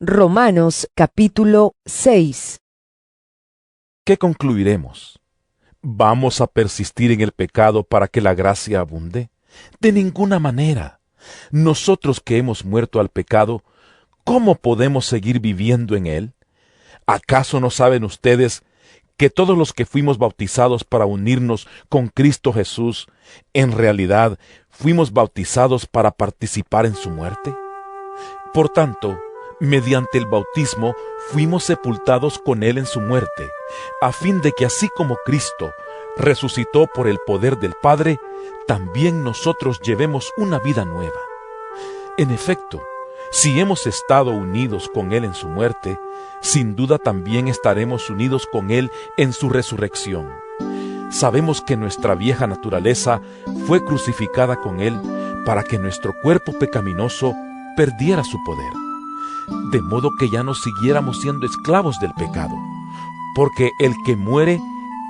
Romanos capítulo 6. ¿Qué concluiremos? ¿Vamos a persistir en el pecado para que la gracia abunde? De ninguna manera. Nosotros que hemos muerto al pecado, ¿cómo podemos seguir viviendo en él? ¿Acaso no saben ustedes que todos los que fuimos bautizados para unirnos con Cristo Jesús, en realidad fuimos bautizados para participar en su muerte? Por tanto, mediante el bautismo fuimos sepultados con Él en su muerte, a fin de que así como Cristo resucitó por el poder del Padre, también nosotros llevemos una vida nueva. En efecto, si hemos estado unidos con Él en su muerte, sin duda también estaremos unidos con Él en su resurrección. Sabemos que nuestra vieja naturaleza fue crucificada con Él para que nuestro cuerpo pecaminoso perdiera su poder, de modo que ya no siguiéramos siendo esclavos del pecado, porque el que muere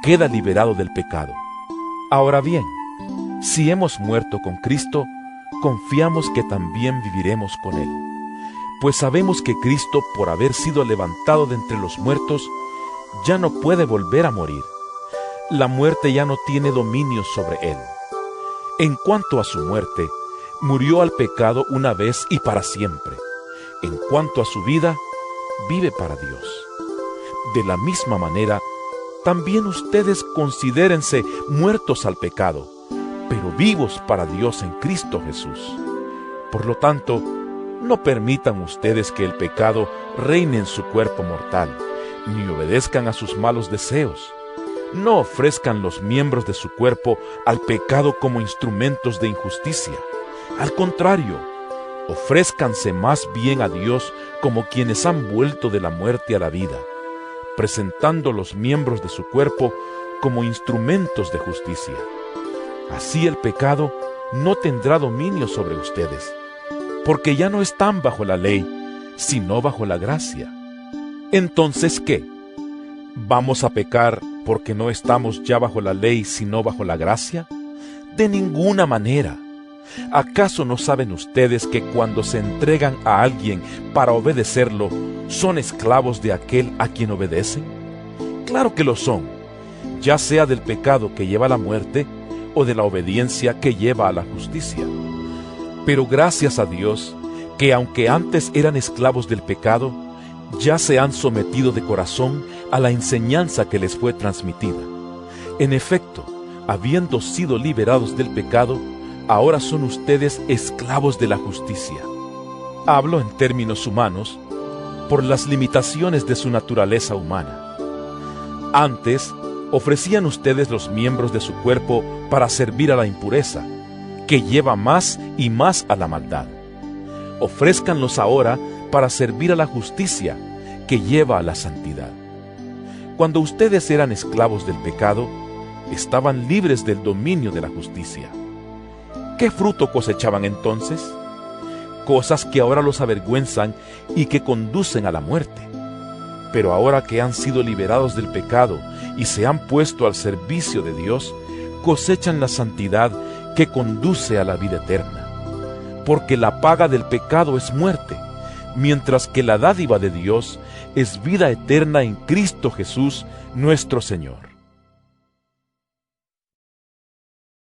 queda liberado del pecado. Ahora bien, si hemos muerto con Cristo, confiamos que también viviremos con Él, pues sabemos que Cristo, por haber sido levantado de entre los muertos, ya no puede volver a morir. La muerte ya no tiene dominio sobre Él. En cuanto a su muerte, murió al pecado una vez y para siempre. En cuanto a su vida, vive para Dios. De la misma manera, también ustedes considérense muertos al pecado, pero vivos para Dios en Cristo Jesús. Por lo tanto, no permitan ustedes que el pecado reine en su cuerpo mortal, ni obedezcan a sus malos deseos. No ofrezcan los miembros de su cuerpo al pecado como instrumentos de injusticia. Al contrario, ofrézcanse más bien a Dios como quienes han vuelto de la muerte a la vida, presentando los miembros de su cuerpo como instrumentos de justicia. Así el pecado no tendrá dominio sobre ustedes, porque ya no están bajo la ley, sino bajo la gracia. Entonces, ¿qué? ¿Vamos a pecar porque no estamos ya bajo la ley, sino bajo la gracia? De ninguna manera. ¿Acaso no saben ustedes que cuando se entregan a alguien para obedecerlo, son esclavos de aquel a quien obedecen? Claro que lo son, ya sea del pecado que lleva a la muerte o de la obediencia que lleva a la justicia. Pero gracias a Dios, que aunque antes eran esclavos del pecado, ya se han sometido de corazón a la enseñanza que les fue transmitida. En efecto, habiendo sido liberados del pecado, ahora son ustedes esclavos de la justicia. Hablo en términos humanos, por las limitaciones de su naturaleza humana. Antes, ofrecían ustedes los miembros de su cuerpo para servir a la impureza, que lleva más y más a la maldad. Ofrézcanlos ahora para servir a la justicia, que lleva a la santidad. Cuando ustedes eran esclavos del pecado, estaban libres del dominio de la justicia. ¿Qué fruto cosechaban entonces? Cosas que ahora los avergüenzan y que conducen a la muerte. Pero ahora que han sido liberados del pecado y se han puesto al servicio de Dios, cosechan la santidad que conduce a la vida eterna. Porque la paga del pecado es muerte, mientras que la dádiva de Dios es vida eterna en Cristo Jesús, nuestro Señor.